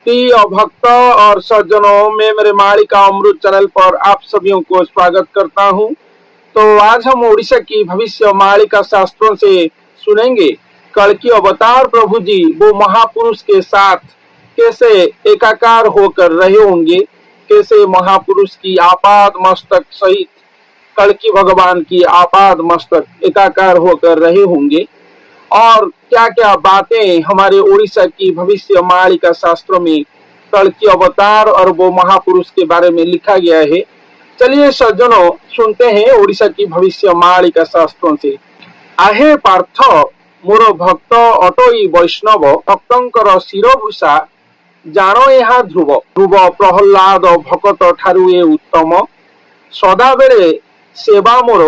प्रिय भक्त और सज्जनों, मैं मेरे मालिका अमृत चैनल पर आप सभी को स्वागत करता हूं। तो आज हम उड़ीसा की भविष्य मालिका शास्त्रों से सुनेंगे कल की अवतार प्रभु जी वो महापुरुष के साथ कैसे एकाकार होकर रहे होंगे, कैसे महापुरुष की आपाद मस्तक सहित कल की भगवान की आपाद मस्तक एकाकार होकर रहे होंगे और क्या क्या बातें हमारे उड़ीसा की भविष्य मालिका शास्त्रों में कल की अवतार और वो महापुरुष के बारे में लिखा गया है। चलिए सज्जनों, सुनते हैं उड़ीसा की भविष्य मालिका शास्त्रों से। आहे पार्थ मोर भक्त अटोई वैष्णव भक्तंकर शिरभूषा जानो यहाँ ध्रुव ध्रुव प्रहलाद भकत ठारू ए उत्तम सदा बेले सेवा मोर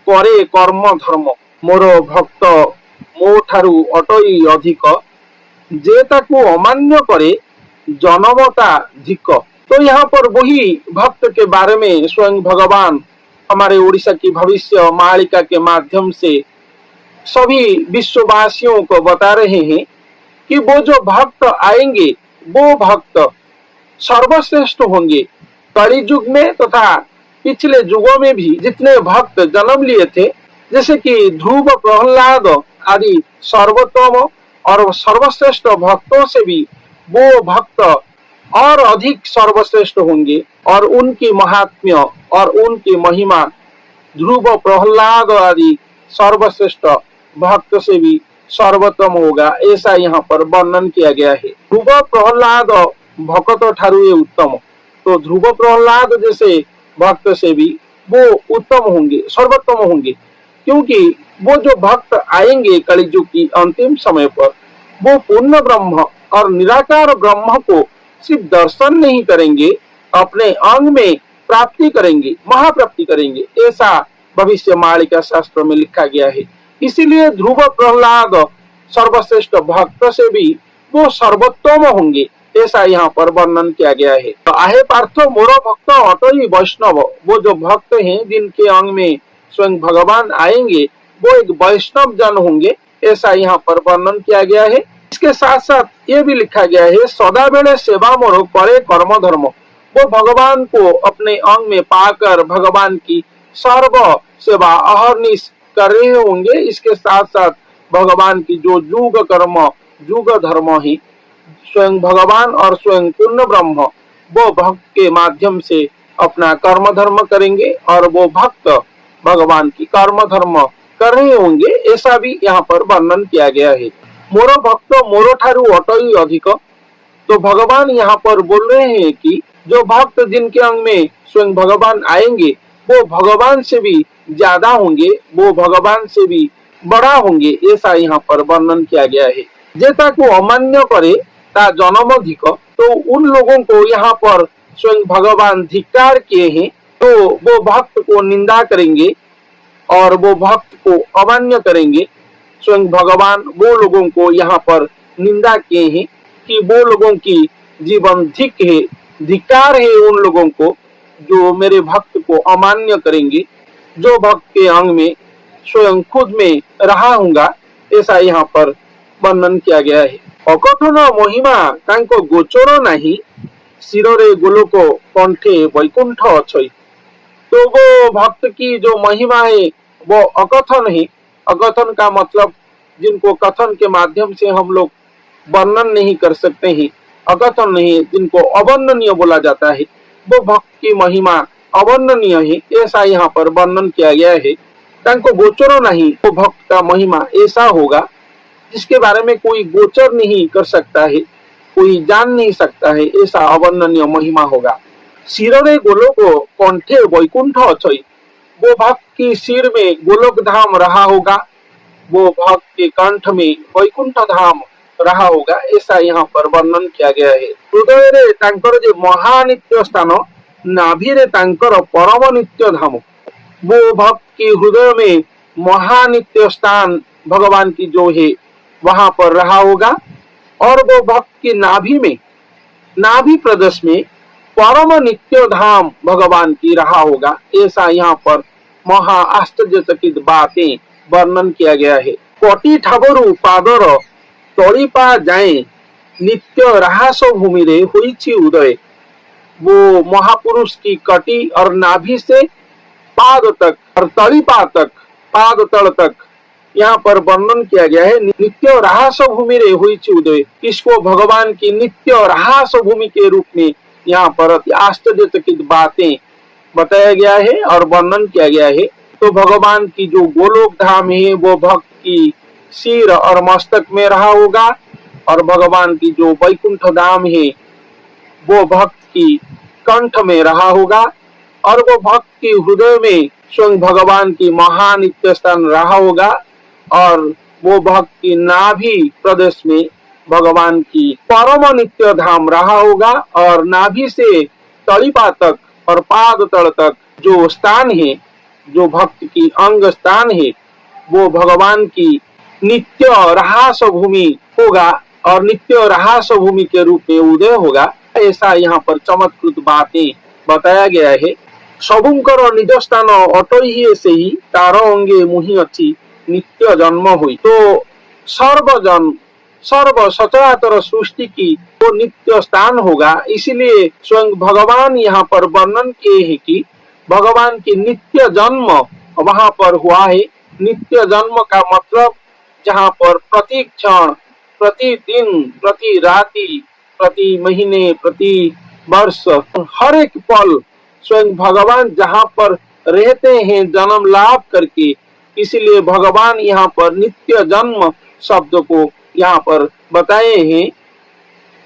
करे कर्म धर्म मोर भक्त मो ठारू अटई अधिक जे ताकू अमान्य करे जनमता धिक। तो यहाँ पर वही भक्त के बारे में स्वयं भगवान हमारे उड़ीसा की भविष्य मालिका के माध्यम से सभी विश्ववासियों को बता रहे हैं कि वो जो भक्त आएंगे वो भक्त सर्वश्रेष्ठ होंगे। कलि युग में तथा पिछले युगों में भी जितने भक्त जन्म लिए थे, जैसे कि ध्रुव प्रहलाद आदि सर्वोत्तम और सर्वश्रेष्ठ भक्तों से भी वो भक्त और अधिक सर्वश्रेष्ठ होंगे और उनकी महात्म्य और उनकी महिमा ध्रुव प्रहलाद आदि सर्वश्रेष्ठ भक्त से भी सर्वोत्तम होगा, ऐसा यहाँ पर वर्णन किया गया है। ध्रुव प्रहलाद भक्त ठारू ये उत्तम, तो ध्रुव प्रहलाद जैसे भक्त से भी वो उत्तम होंगे, सर्वोत्तम होंगे, क्योंकि वो जो भक्त आएंगे कलियुग की अंतिम समय पर वो पूर्ण ब्रह्म और निराकार ब्रह्म को सिर्फ दर्शन नहीं करेंगे, अपने अंग में प्राप्ति करेंगे, महाप्राप्ति करेंगे, ऐसा भविष्य मालिका शास्त्र में लिखा गया है। इसीलिए ध्रुव प्रहलाद सर्वश्रेष्ठ भक्त से भी वो सर्वोत्तम होंगे, ऐसा यहाँ पर वर्णन किया गया है। तो आहे पार्थ मोर भक्त अटई वैष्णव, वो जो भक्त हैं जिनके अंग में स्वयं भगवान आएंगे वो एक वैष्णव जन होंगे, ऐसा यहाँ पर वर्णन किया गया है। इसके साथ साथ ये भी लिखा गया है सदा बेले सेवा मोर करे कर्म धर्म, वो भगवान को अपने अंग में पाकर भगवान की सर्व सेवा अहर्निश कर रहे होंगे। इसके साथ साथ भगवान की जो युग कर्म युग धर्म ही स्वयं भगवान और स्वयं पूर्ण ब्रह्म वो भक्त के माध्यम से अपना कर्म धर्म करेंगे और वो भक्त भगवान की कर्म धर्म कर रहे होंगे, ऐसा भी यहाँ पर वर्णन किया गया है। मोरो भक्त मोरो ठारू अटई अधिक, तो भगवान यहाँ पर बोल रहे हैं कि जो भक्त जिनके अंग में स्वयं भगवान आएंगे वो भगवान से भी ज्यादा होंगे, वो भगवान से भी बड़ा होंगे, ऐसा यहाँ पर वर्णन किया गया है। जेता को अमान्य करे ता जन्म धिक, तो उन लोगों को यहाँ पर स्वयं भगवान धिक्कार किए हैं, तो वो भक्त को निंदा करेंगे और वो भक्त को अमान्य करेंगे। स्वयं भगवान वो लोगों को यहाँ पर निंदा किए हैं कि वो लोगों की जीवन धिक है, धिक्कार है उन लोगों को जो मेरे भक्त को अमान्य करेंगे, जो भक्त के अंग में स्वयं खुद में रहा होगा, ऐसा यहाँ पर वर्णन किया गया है। अकथन महिमा तांको गोचर नहीं शिरोरे गोलोक कंठे वैकुंठ अछई, तो वो भक्त की जो महिमा है वो अकथन है। अकथन का मतलब जिनको कथन के माध्यम से हम लोग वर्णन नहीं कर सकते हैं, अकथन नहीं, जिनको अवर्णनीय बोला जाता है, वो भक्त की महिमा अवर्णनीय है, ऐसा यहाँ पर वर्णन किया गया है। तांको गोचर नहीं, वो भक्त का महिमा ऐसा होगा जिसके बारे में कोई गोचर नहीं कर सकता है, कोई जान नहीं सकता है, ऐसा अवर्णनीय महिमा होगा। शिरोरे गोलोक कंठे वैकुंठ अछई, वो भक्त की सिर में गोलोक धाम रहा होगा, वो भक्त के कंठ में वैकुंठ धाम रहा होगा, ऐसा यहाँ पर वर्णन किया गया है। हृदय रे तांकर जे महानित्य स्थान नाभि रे तांकर परम नित्य धाम, वो भक्त की हृदय में महानित्य स्थान भगवान की जो है वहां पर रहा होगा और वो भक्त की नाभि में नाभि प्रदेश में परम नित्य धाम भगवान की रहा होगा, ऐसा यहाँ पर महा आश्चर्यचकित बातें वर्णन किया गया है। कोटि ठाबरू पादर तलिपा जाए नित्य राहस भूमि रे हुई उदय। वो महापुरुष की कटी और नाभि से पाद तक और तलीपा तक, पाद तल तक यहाँ पर वर्णन किया गया है। नित्य राहस भूमि रे हुई उदय, इसको भगवान की नित्य राहस भूमि के रूप में यहाँ पर अति आश्चर्यचकित बातें बताया गया है और वर्णन किया गया है। तो भगवान की जो गोलोक धाम है वो भक्त की सिर और मस्तक में रहा होगा, और भगवान की जो वैकुंठ धाम है वो भक्त की कंठ में रहा होगा, और वो भक्त की हृदय में स्वयं भगवान की महानित्य स्थान रहा होगा, और वो भक्त की नाभि प्रदेश में भगवान की परम नित्य धाम रहा होगा, और नाभि से तलीपा तक और पाद तल तक जो स्थान है, जो भक्त की अंग स्थान है, वो भगवान की नित्य राहस भूमि होगा और नित्य राहस भूमि के रूप में उदय होगा। ऐसा यहाँ पर चमत्कृत बातें बताया गया है। सबुंकर निज स्थान अटई से ही तार अंगे मुहि अच्छी नित्य जन्म हुई। तो सर्वजन सर्व सचराचर सृष्टि की वो नित्य स्थान होगा। इसलिए स्वयं भगवान यहाँ पर वर्णन किए हैं कि भगवान की नित्य जन्म वहां पर हुआ है। नित्य जन्म का मतलब जहाँ पर प्रति क्षण, प्रति दिन, प्रति राति, प्रति महीने, प्रति वर्ष, हर एक पल स्वयं भगवान जहाँ पर रहते हैं जन्म लाभ करके, इसलिए भगवान यहाँ पर नित्य जन्म शब्द को यहाँ पर बताए हैं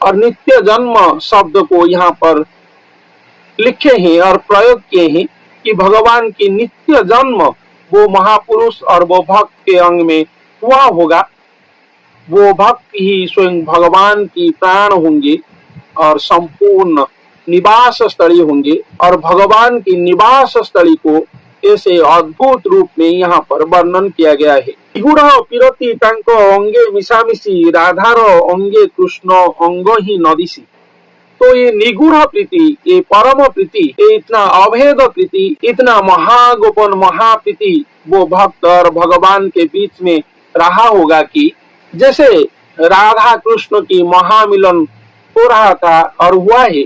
और नित्य जन्म शब्द को यहाँ पर लिखे हैं और प्रयोग किए हैं कि भगवान की नित्य जन्म वो महापुरुष और वो भक्त के अंग में हुआ होगा। वो भक्त ही स्वयं भगवान की प्राण होंगे और संपूर्ण निवास स्थली होंगे, और भगवान की निवास स्थली को ऐसे अद्भुत रूप में यहाँ पर वर्णन किया गया है। निगूढ़ पिरती तांको अंगे मिशामिशी राधार अंगे कृष्ण अंग ही नदिशी। तो ये निगूढ़ प्रीति, ये परम प्रीति, ये इतना अभेद प्रीति, इतना महागोपन महाप्रीति वो भक्त और भगवान के बीच में रहा होगा कि जैसे राधा कृष्ण की महामिलन हो रहा था और हुआ है।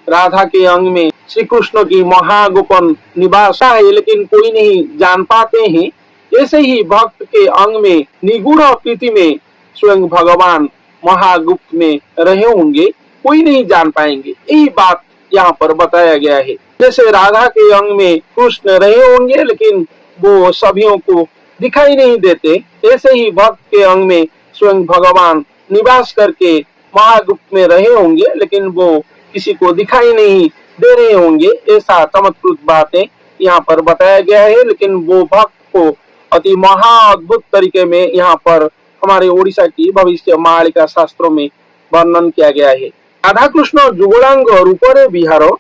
राधा के अंग में श्री कृष्ण की महागोपन निवास है, लेकिन कोई नहीं जान पाते हैं। ऐसे ही भक्त के अंग में निगूढ़ प्रीति में स्वयं भगवान महागुप्त में रहे होंगे, कोई नहीं जान पाएंगे। यही बात यहाँ पर बताया गया है। जैसे राधा के अंग में कृष्ण रहे होंगे लेकिन वो सभियों को दिखाई नहीं देते, ऐसे ही भक्त के अंग में स्वयं भगवान निवास करके महागुप्त में रहे होंगे लेकिन वो किसी को दिखाई नहीं दे रहे होंगे। ऐसा चमत्कृत बातें यहाँ पर बताया गया है। लेकिन वो भक्त को अति महा अद्भुत तरीके में यहाँ पर हमारे ओडिशा की भविष्य मालिका शास्त्रों में वर्णन किया गया है। राधा कृष्ण जुगलांग रूपरे बिहारो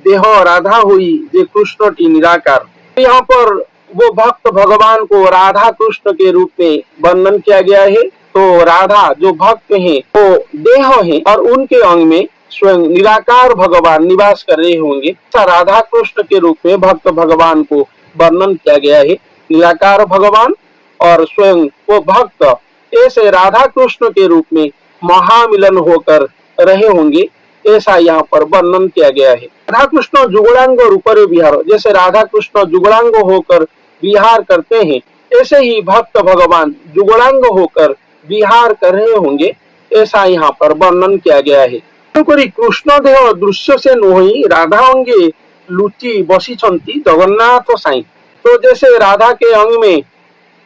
देह राधा हुई जे कृष्ण टी निराकार। यहाँ पर वो भक्त भगवान को राधा कृष्ण के रूप में वर्णन किया गया है। तो राधा जो भक्त हैं वो देह है और उनके अंग में स्वयं निराकार भगवान निवास कर रहे होंगे। राधा कृष्ण के रूप में भक्त भगवान को वर्णन किया गया है, निराकार भगवान और स्वयं वो भक्त ऐसे राधा कृष्ण के रूप में महामिलन होकर रहे होंगे। ऐसा यहाँ पर वर्णन किया गया है। राधा कृष्ण जुगलांग रूपरे विहार, जैसे राधा कृष्ण जुगलांग होकर विहार करते हैं ऐसे ही भक्त भगवान जुगलांग होकर विहार कर रहे होंगे। ऐसा यहाँ पर वर्णन किया गया है। कृष्ण देह दृश्य से नोही राधा अंगे लुचि बसी जगन्नाथ साईं। तो जैसे राधा के अंग में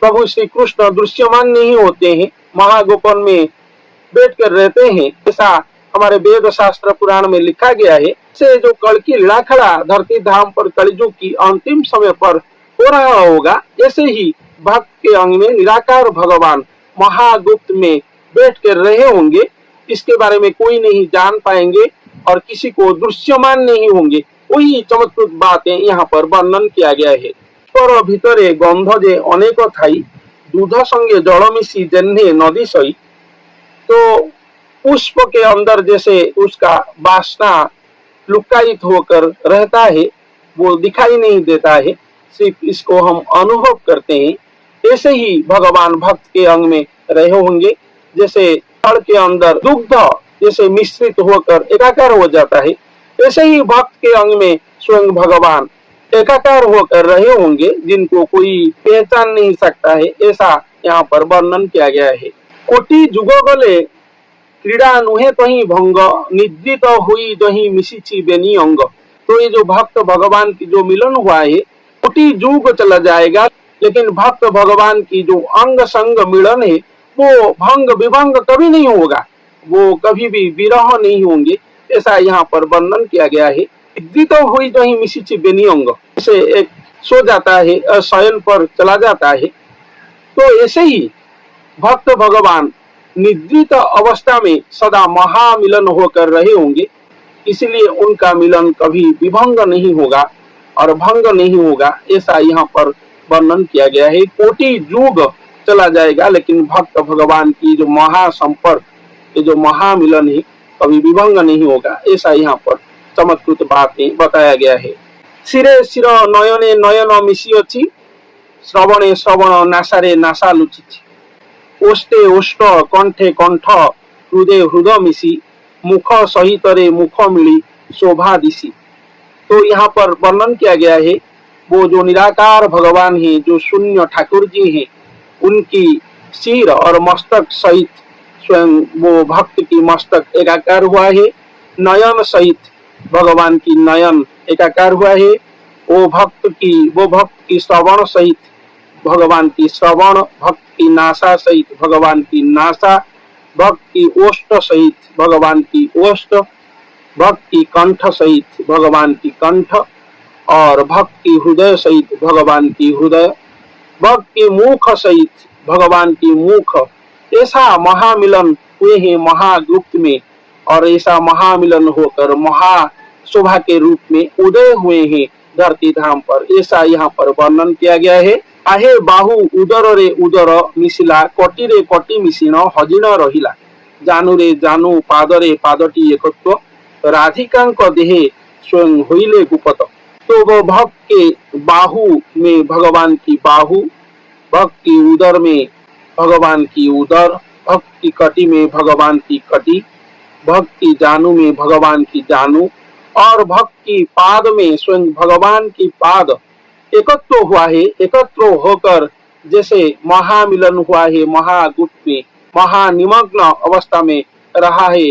प्रभु श्री कृष्ण दृश्यमान नहीं होते हैं, महागोपन में बैठ कर रहते हैं, ऐसा हमारे वेद शास्त्र पुराण में लिखा गया है। से जो कल की लीला खड़ा धरती धाम पर कलयुग की अंतिम समय पर हो रहा होगा, ऐसे ही भक्त के अंग में निराकार भगवान महागुप्त में बैठ कर रहे होंगे। इसके बारे में कोई नहीं जान पाएंगे और किसी को दृश्यमान नहीं होंगे। वही चमत्कृत बातें यहाँ पर वर्णन किया गया है। पर भीतरे गंध जे अनेक थाई दूध संगे जल मिशी जेन्हे नदी सई। तो पुष्प के अंदर जैसे उसका वासना लुकायित होकर रहता है, वो दिखाई नहीं देता है, सिर्फ इसको हम अनुभव करते हैं। ऐसे ही भगवान भक्त के अंग में रहे होंगे। जैसे फल के अंदर दुग्ध जैसे मिश्रित होकर एकाकार हो जाता है, ऐसे ही भक्त के अंग में स्वयं भगवान एकाकार होकर रहे होंगे, जिनको कोई पहचान नहीं सकता है, ऐसा यहाँ पर वर्णन किया गया है। कोटि जुग गले क्रीड़ा नुहे तही भंग, निद्रित हुई जही मिशिछि बेनी अंग। तो ये जो भक्त भगवान की जो मिलन हुआ है, कोटि युग चला जाएगा, लेकिन भक्त भगवान की जो अंग संग मिलन है वो भंग विभंग कभी नहीं होगा, वो कभी भी विरह नहीं होंगे, ऐसा यहाँ पर वर्णन किया गया है। निद्रित हुई जही मिशिछि बेनी अंग, से एक सो जाता है, शयन पर चला जाता है, तो ऐसे ही भक्त भगवान निद्रित अवस्था में सदा महामिलन होकर रहे होंगे, इसलिए उनका मिलन कभी विभंग नहीं होगा और भंग नहीं होगा, ऐसा यहाँ पर वर्णन किया गया है। कोटि युग चला जाएगा, लेकिन भक्त भगवान की जो महासंपर्क, ये जो महामिलन है, कभी विभंग नहीं होगा, ऐसा यहाँ पर चमत्कृत बातें बताया गया है। शिरे शिर नयने नयन मिशिअछि, श्रवणे श्रवण नासारे नासा लुचिछि। ओष्टे ओष्ट कंठे कंठ हृदय हृदय मिशी, मुख सहित रे मुख मिली शोभा दिशी। तो यहाँ पर वर्णन किया गया है, वो जो निराकार भगवान है, जो शून्य ठाकुर जी हैं, उनकी सिर और मस्तक सहित स्वयं वो भक्त की मस्तक एकाकार हुआ है, नयन सहित भगवान की नयन एकाकार हुआ है, वो भक्त की श्रवण सहित भगवान की श्रवण, भक्त की नासा सहित भगवान की नासा, भक्त की ओष्ठ सहित भगवान की ओष्ठ, भक्त की कंठ सहित भगवान की कंठ, और भक्त की हृदय सहित भगवान की हृदय, भक्त की मुख सहित भगवान की मुख। ऐसा महामिलन हुए हैं महागुप्त में, और ऐसा महामिलन होकर महा शोभा के रूप में उदय हुए हैं धरती धाम पर, ऐसा यहाँ पर वर्णन किया गया है। आहे बाहु उदर रे उदर मिशिला, कटी रे कटी मिशिन हजिन रहिला, जानू रे जानू पादरे पादटी एकत्व, राधिकांक देहे स्वयं होइले गुपत। तो वो भक्त के बाहु में भगवान की बाहु, भक्त की उदर में भगवान की उदर, भक्त की कटी में भगवान की कटी, भक्त की जानू में भगवान की जानू, और भक्त की पाद में स्वयं भगवान की पाद एकत्व हुआ है। एकत्व होकर जैसे महामिलन हुआ है महागुप्त में, महानिमग्न अवस्था में रहा है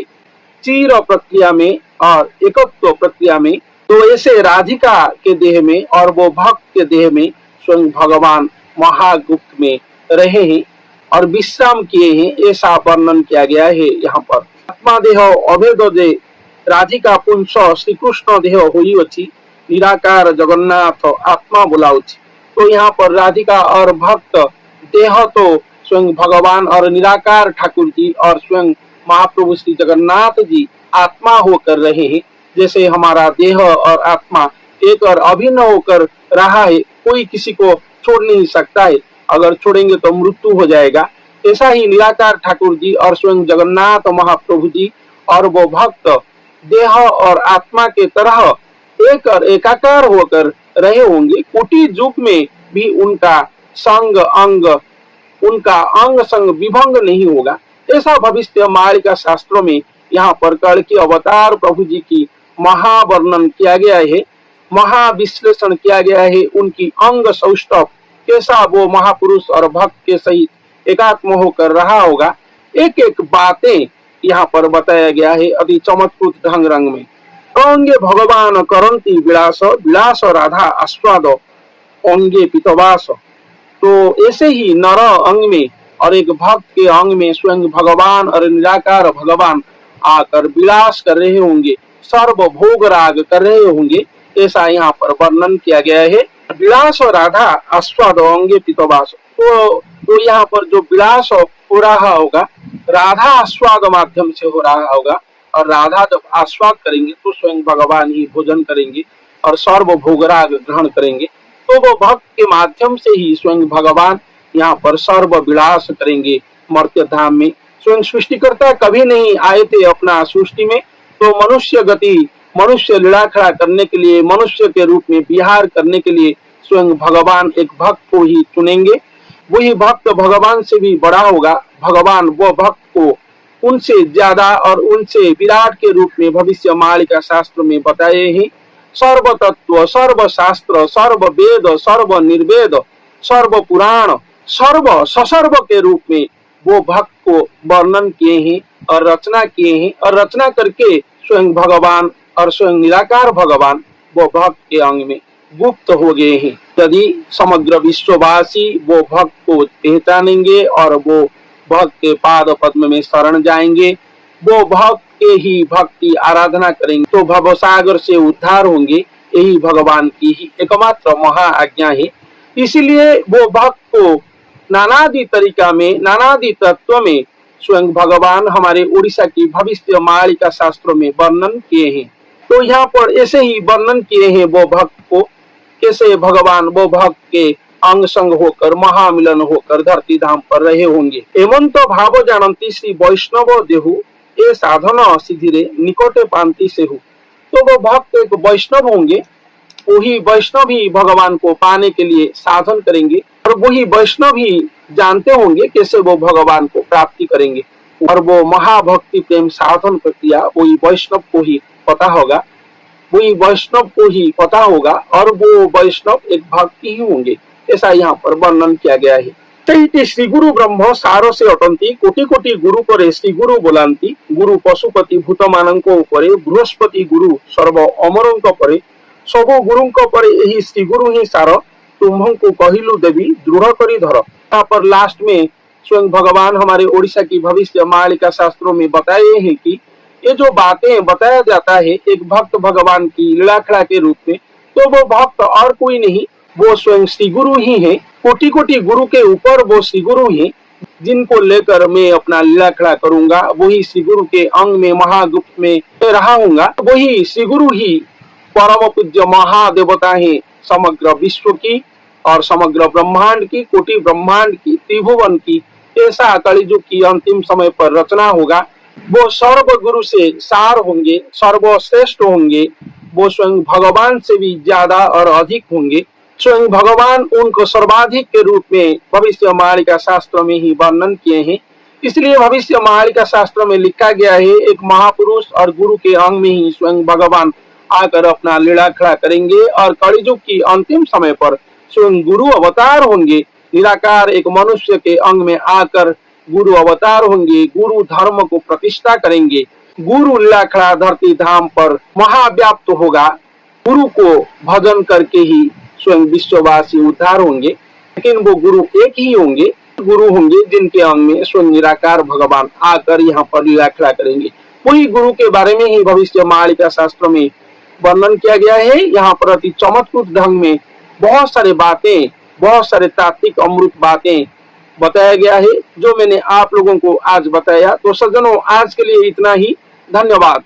चीर प्रक्रिया में और एकत्व प्रक्रिया में, तो ऐसे राधिका के देह में और वो भक्त के देह में स्वयं भगवान महागुप्त में रहे हैं और विश्राम किए हैं, ऐसा वर्णन किया गया है। यहाँ पर आत्मा देह अभेद दे राधिका पुंस श्रीकृष्ण देह होई अछि, निराकार जगन्नाथ आत्मा बोलाउछि। तो यहाँ पर राधिका और भक्त देह तो स्वयं भगवान और निराकार ठाकुर जी और स्वयं महाप्रभु श्री जगन्नाथ जी आत्मा होकर रहे हैं। जैसे हमारा देह और आत्मा एक और अभिन्न होकर रहा है, कोई किसी को छोड़ नहीं सकता है, अगर छोड़ेंगे तो मृत्यु हो जाएगा। ऐसा ही निराकार ठाकुर जी और स्वयं जगन्नाथ महाप्रभु जी और वो भक्त देह और आत्मा के तरह एक और एकाकार होकर रहे होंगे। कोटि युग में भी उनका संग अंग, उनका अंग संग विभंग नहीं होगा, ऐसा भविष्य मालिका शास्त्रों में यहाँ पर कल्कि अवतार प्रभु जी की महावर्णन किया गया है, महाविश्लेषण किया गया है। उनकी अंग सौष्ठव कैसा वो महापुरुष और भक्त के सहित एकात्म होकर रहा होगा, एक एक बातें यहाँ पर बताया गया है अति चमत्कृत ढंग रंग में। अंगे भगवान करंती विलास, विलास राधा आस्वाद अंगे पितवास। तो ऐसे ही नर अंग में और एक भक्त के अंग में स्वयं भगवान और निराकार भगवान आकर विलास कर रहे होंगे, सर्व भोग राग कर रहे होंगे, ऐसा यहाँ पर वर्णन किया गया है। विलास और राधा आस्वाद अंगे पितवास। तो यहाँ पर जो विलास हो रहा होगा, राधा आस्वाद माध्यम से हो रहा होगा, और राधा जब आस्वाद करेंगे तो स्वयं भगवान ही भोजन करेंगे और सर्व भोगराग ग्रहण करेंगे। तो वो भक्त के माध्यम से ही स्वयं भगवान यहाँ पर सर्व विलास करेंगे मर्त्य धाम में। स्वयं सृष्टिकर्ता कभी नहीं आए थे अपना सृष्टि में, तो मनुष्य गति, मनुष्य लीला खड़ा करने के लिए, मनुष्य के रूप में विहार करने के लिए स्वयं भगवान एक भक्त को ही चुनेंगे। वही भक्त भगवान से भी बड़ा होगा। भगवान वो भक्त को उनसे ज्यादा और उनसे विराट के रूप में भविष्य मालिका शास्त्र में बताए हैं। सर्व तत्व, सर्व शास्त्र, सर्व वेद, सर्व निर्वेद, सर्व पुराण, सर्व ससर्व के रूप में वो भक्त को वर्णन किए हैं और रचना किए हैं, और रचना करके स्वयं भगवान और स्वयं निराकार भगवान वो भक्त के अंग में गुप्त हो गए हैं। यदि समग्र विश्ववासी वो भक्त को पहचानेंगे और वो भक्त के पाद पद्म में शरण जाएंगे, वो भक्त के ही भक्ति आराधना करेंगे तो भवसागर से उद्धार होंगे। यही भगवान की ही एकमात्र महा आज्ञा है। इसलिए वो भक्त को नानादि तरीका में, नानादि तत्व में स्वयं भगवान हमारे उड़ीसा की भविष्य मालिका शास्त्रों में वर्णन किए हैं। तो यहाँ पर ऐसे ही वर्णन किए हैं वो भक्त को, कैसे भगवान वो भक्त के अंग संग होकर महामिलन होकर धरती धाम पर रहे होंगे। एवं तो भाव जानती श्री वैष्णव देहु ए साधन सिधिरे निकटे पांति सेहु। तो वो भक्त एक वैष्णव होंगे, वही वैष्णव ही भगवान को पाने के लिए साधन करेंगे, और वही वैष्णव ही जानते होंगे कैसे वो भगवान को प्राप्ति करेंगे। और वो महाभक्ति प्रेम साधन प्रक्रिया वही वैष्णव को ही पता होगा, वही वैष्णव को ही पता होगा, और वो वैष्णव एक भक्त ही होंगे। ऐसा यहाँ पर वर्णन किया गया है। चैते श्री गुरु ब्रह्म सारो से अटंती कोटि कोटि गुरु करे श्री गुरु बोलांती गुरु पशुपति भूत मानक परे बृहस्पति गुरु सर्व अमरों परे सबु गुरु परे यही श्री गुरु ही सार तुम्हको कहिलु देवी दृढ़ करी धर। यहाँ पर लास्ट में स्वयं भगवान हमारे ओडिशा की भविष्य मालिका शास्त्रों में बताए हैं कि ये जो बातें बताया जाता है एक भक्त भगवान की लीलाखड़ा के रूप में, तो वो भक्त और कोई नहीं, वो स्वयं श्री गुरु ही है। कोटि कोटि गुरु के ऊपर वो श्री गुरु ही, जिनको लेकर मैं अपना लीलाखड़ा करूंगा, वही श्री गुरु के अंग में महागुप्त में रहा हूंगा। वही श्री गुरु ही परम पूज्य महादेवता है समग्र विश्व की और समग्र ब्रह्मांड की, कोटि ब्रह्मांड की, त्रिभुवन की। ऐसा कलिजुग की अंतिम समय पर रचना होगा। वो सर्व गुरु से सार होंगे, सर्वश्रेष्ठ होंगे, वो स्वयं भगवान से भी ज्यादा और अधिक होंगे। स्वयं भगवान उनको सर्वाधिक के रूप में भविष्य मालिका शास्त्र में ही वर्णन किए हैं। इसलिए भविष्य मालिका शास्त्र में लिखा गया है एक महापुरुष और गुरु के अंग में ही स्वयं भगवान आकर अपना लीला खड़ा करेंगे, और कलिजुग की अंतिम समय पर स्वयं गुरु अवतार होंगे। निराकार एक मनुष्य के अंग में आकर गुरु अवतार होंगे, गुरु धर्म को प्रतिष्ठा करेंगे। गुरु लीलाखड़ा धरती धाम पर महाव्याप्त होगा। गुरु को भजन करके ही स्वयं विश्ववासी उद्धार होंगे। लेकिन वो गुरु एक ही होंगे, गुरु होंगे जिनके अंग में स्वयं निराकार भगवान आकर यहाँ पर लीलाखड़ा करेंगे। वही गुरु के बारे में ही भविष्य मालिका शास्त्र में वर्णन किया गया है। यहाँ पर अति चमत्कृत ढंग में बहुत सारे बातें, बहुत सारे तात्विक अमृत बातें बताया गया है, जो मैंने आप लोगों को आज बताया। तो सज्जनों, आज के लिए इतना ही। धन्यवाद।